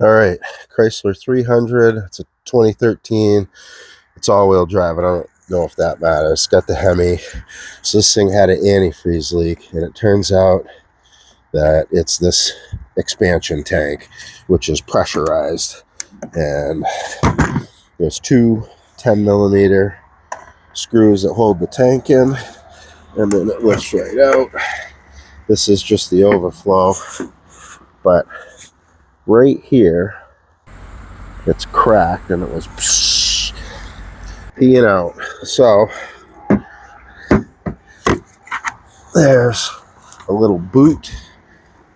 All right, Chrysler 300. It's a 2013. It's all-wheel drive. I don't know if that matters. It's got the hemi. So this thing had an antifreeze leak, and it turns out that it's this expansion tank, which is pressurized. And there's two 10mm screws that hold the tank in, and then it lifts right out. This is just the overflow, but right here, it's cracked, and it was peeing out. So there's a little boot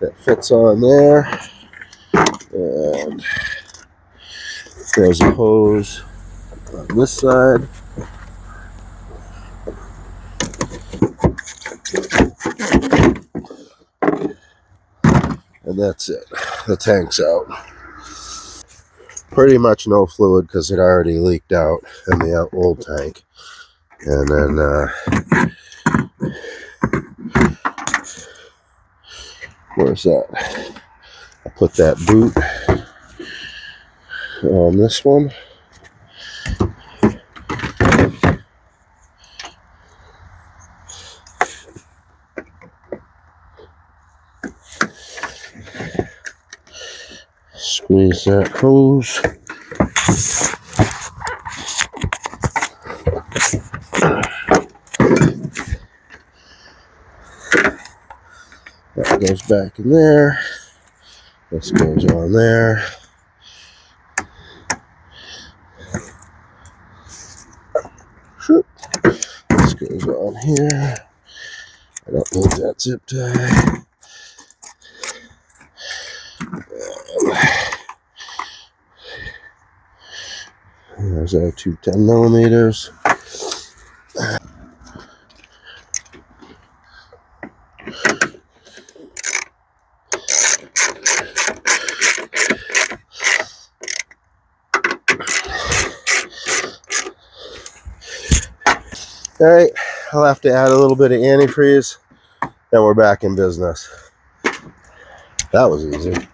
that fits on there, and there's a hose on this side. And that's it. The tank's out. Pretty much no fluid because it already leaked out in the old tank. And then, where's that? I put that boot on this one. Squeeze that hose. That goes back in there. This goes on there. This goes on here. I don't need that zip tie. There's our two 10mm. All right, I'll have to add a little bit of antifreeze, and we're back in business. That was easy.